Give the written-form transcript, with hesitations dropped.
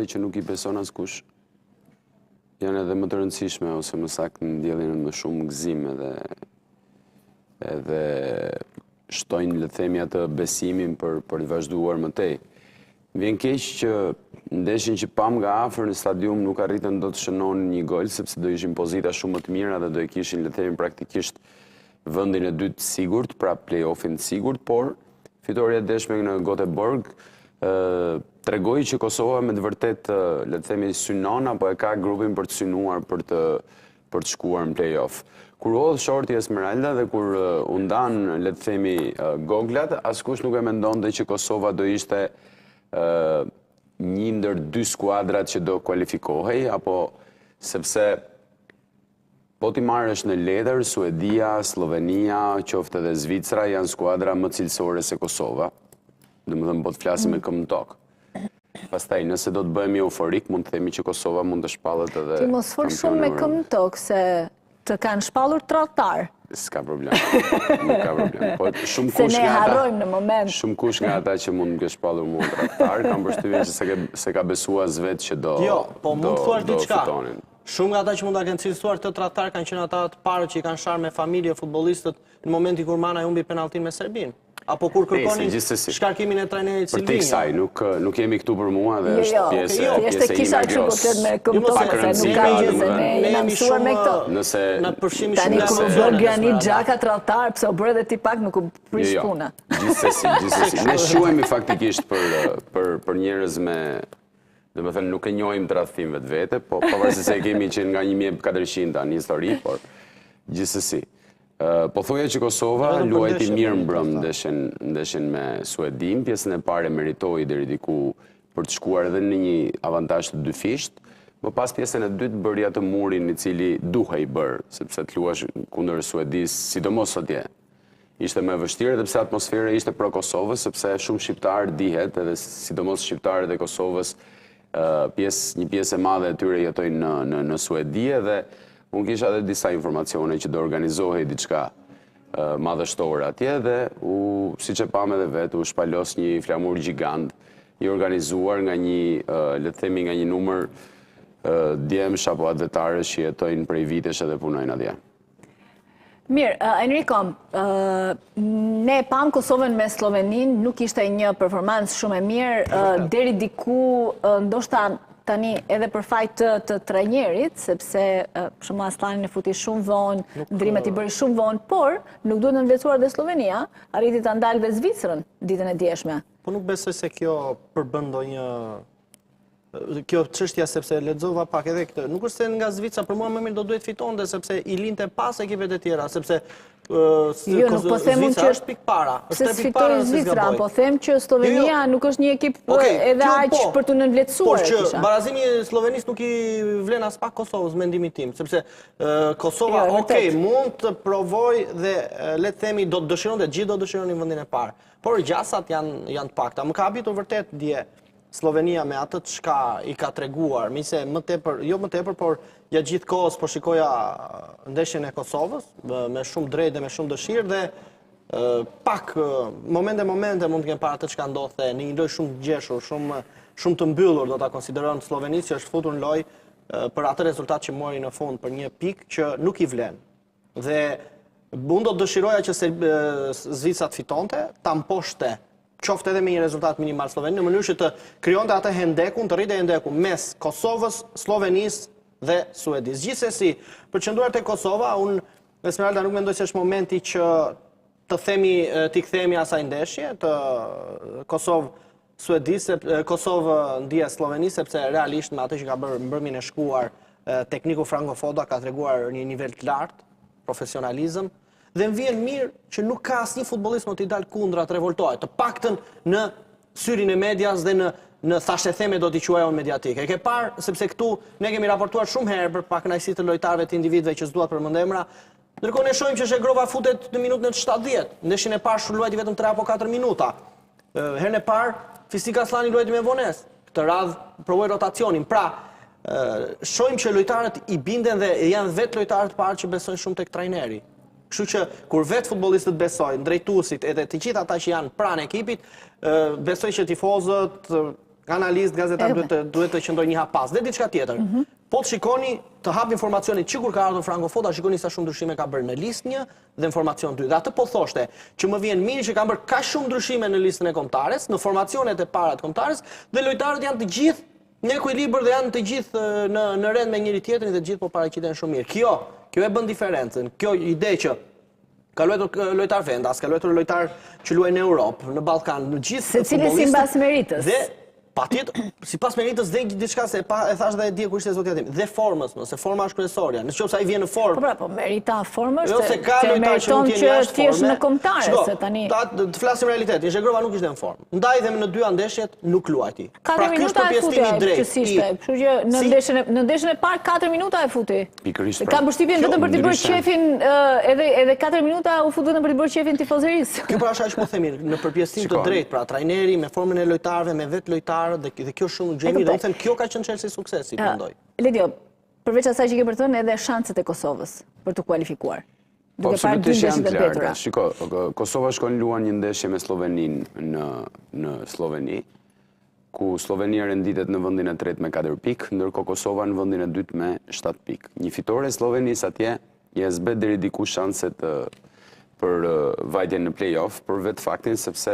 që nuk I beson askush, janë edhe më të rëndësishme, ose më saktë në ndjellin më shumë gëzim edhe shtojnë, le të themi, atë besimin për të vazhduar më tej. Vjen keq që ndeshin që pam nga afër në stadium nuk arritën do të shënonin një gol, sepse do ishin pozita shumë më të mira dhe do I kishin, le të themi, praktikisht vendin e dytë sigurt, pra play-offin sigurt, por fitoria e deshme në Göteborg tregoi që Kosova me të vërtet, le të themi, synon apo e ka grupin për të synuar për të shkuar në play-off. Kur hodh shorti Esmeralda dhe kur u ndan, le të themi, goglat, askush nuk e mendonte që Kosova do ishte një ndër dy skuadrat që do kualifikohej, apo sepse po ti marrësh në letër, Suedia, Slovenia, qoftë edhe Zvicra janë skuadra më cilësore se Kosova. Domethënë po të flasim me këmbë në tokë. Pastaj nëse do të bëhemi euforik, mund të themi që Kosova mund të shpallet edhe. Ti mos fol shumë me këmbë në tokë se të kanë shpallur tradhtar. S'ka problem. Nuk ka problem. Po shumë kush se ne harrojmë në moment. Shumë kush nga ata që mund të shpallur mua tradhtar, kanë përshtypjen që se ka besuar vetë që do. Jo, po mund të thuash diçka. Shumë nga ata që mund ta kenë cilësuar të tradhtar kanë qenë ata të parë që I kanë sharë me familje futbollistët në momentin kur Mana humbi penalltin me Serbinë. Apo kur kërkonin shkarkimin e trajnerit Silvinja. Për te kësaj, nuk jemi këtu për mua dhe është pjesë e ime gros. Ka kërëndësi, nuk ka gjë se ne jemi mësuar me këto. Tani kur u bërë Granit Xhaka tradhtar, pse u bërë edhe ti pak nuk u prish puna. Gjithsesi. Ne shuhemi faktikisht për njerëz me, do të thënë, nuk e njohim tradhtim vetvete, po pavarësisht se kemi qenë nga 1400 në histori, por gjithsesi. Po thoja që Kosova luajti mirë mbrëm ndeshjen me Suedin, pjesën e parë meritoi deri diku për të shkuar edhe në një avantazh të dyfisht, por pas pjesën e dytë bëri atë murin I cili duhej bër, sepse të luash kundër Suedis, sidomos sotje. Ishte më e vështirë edhe pse atmosfera ishte pro Kosovës, sepse shumë shqiptarë dihet, edhe sidomos shqiptarët e Kosovës, një pjesë e madhe e tyre jetojnë në Suedi dhe unë kisha edhe disa informacione që do organizohej diçka madhështore atje dhe siç e pam edhe vetë, u shpalos një flamur gjigant I organizuar nga le të themi, nga një numër djemsh apo atletarësh që jetojnë prej vitesh edhe punojnë atje. Mirë, Enrico, ne pam Kosovën me Sloveninë, nuk ishte një performancë shumë e mirë, deri diku ndoshta tani edhe për fajt të trajnerit, sepse shumë Aslani në futi shumë vonë, ndrimet I bëri shumë vonë, por nuk duhet në nënvecuar dhe Slovenia, arriti të ndalë dhe Zvicrën ditën e djeshme. Po nuk besoj se kjo përbën ndonjë kjo çështja sepse lexova pak edhe këtë. Nuk është se nga Zvicra për mua më mirë do duhet fitonte sepse I linte pas ekipet e tjera, sepse nuk po them që është pikë para. Është fitoi Zvicra, po them që Slovenia nuk është një ekip edhe aq për të nënvlerësuar. Por që barazimi I Slovenisë nuk I vlen as pak Kosovës mendimin tim, sepse Kosova mund të provoj dhe le të themi do të dëshironte, gjithë do dëshironin vendin e parë. Por gjasat janë të pakta. Më ka habitur vërtet dje Slovenia me atë çka I ka treguar, mise më tepër, por ja gjithë kohës po shikoja ndeshjen e Kosovës me shumë drejtë dhe me shumë dëshirë dhe pak momente mund të kenë para atë çka ndodhte në një lojë shumë të gjeshur, shumë të mbyllur do ta konsideron Slovenisë që është futur në lojë për atë rezultat që mori në fund për një pikë që nuk I vlen. Dhe unë do të dëshiroja që Zvicra të fitonte, ta mposhte qoftë edhe me një rezultat minimal Sloveni, në mënyrë që të krijonte atë hendekun, të rritë hendekun mes Kosovës, Slovenisë dhe Suedisë. Gjithsesi, për qëndruar te Kosova, unë Esmeralda nuk mendoj se është momenti që t'i kthehemi asaj ndeshje, të Kosovë ndje Sloveni, sepse realisht me atë që ka bërë mbrëmjen e shkuar, tekniku Franco Foda ka treguar një nivel të lartë, profesionalizëm. Dhe më vjen mirë që nuk ka asnjë futbollist më t'i dalë kundra të revoltohet, të paktën në syrin e medias dhe në thashë theme do t'i quajon mediatike. E ke parë, sepse këtu ne kemi raportuar shumë herë për pakënaqësi të lojtarëve të individëve që s'duat përmend emra. Ndërkohë ne shohim që Zhegrova futet në minutën e 70. Ndeshjen e parë luajti vetëm 3 apo 4 minuta. Herën e parë Fisika Aslani luajti me vonesë. Këtë radhë provoi rotacionin. Pra, shohim që lojtarët I binden dhe janë vetë lojtarët parë që besojnë shumë tek trajneri. Kështu që kur vetë futbollistët besojnë, drejtuesit edhe të gjithë ata që janë pranë ekipit, besoj që tifozët analist, gazetar duhet të qëndroj një hap pas. Dhe diçka tjetër. Po të shikoni, të hap informacionit që kur ka ardhur Franco Foda, shikoni sa shumë ndryshime ka bërë në listë 1 dhe në formacion 2. Dhe atë po thoshte që më vjen mirë që kanë bërë kaq shumë ndryshime në listën e kombëtares, në formacionet e para të kombëtares, dhe lojtarët janë të gjithë në ekuilibër dhe janë të gjithë në rend me njëri tjetrin dhe të gjithë po paraqiten shumë mirë. Kjo e bën diferencën. Kjo ide që ka luajtur lojtar vendas, ka luajtur lojtar që luajnë në Europë, në Ballkan, në gjithë secili sipas meritës. Dhe patjetër, sipas meritës dhe diçka se e thash dhe e di kur ishte zotja tim, dhe formës, nëse forma është kryesorja, nëse ai vjen në formë. Po merita forma Jo se ka lojtar që nuk jeni jashtë formës. Në kombëtare se tani. Të flasim realitetin, Zhegrova nuk ishte në formë. Ndaj dhe në 2 ndeshjet nuk luajti. 4 minuta e futi drejt. Kështu që në ndeshjen e parë 4 minuta e futi. Pikërisht. Ka mbështetjen vetëm për të bërë qefin edhe 4 minuta u fut vetëm për të bërë qefin tifozërisë. Kjo pra është aq po themi në përpjesësim të drejtë, pra trajneri me formën e lojtarëve, me vetë lojtarët dhe kjo shumë gjemi, dhe them kjo ka qenë çelësi suksesi, mendoj. Ledio, përveç asaj që ke për të thënë, edhe shanset e Kosovës për të kualifikuar. Po, absolutisht janë të larga. Shiko, Kosova shkon luan një ndeshje me Sloveninë në Sloveni, ku Slovenia renditet në vendin e 3 me 4 pikë, ndërkohë Kosova në vendin e 2 me 7 pikë. Një fitore e Slovenisë atje i zbet deri diku shanset për vajtjen në play-off, për vetë faktin sepse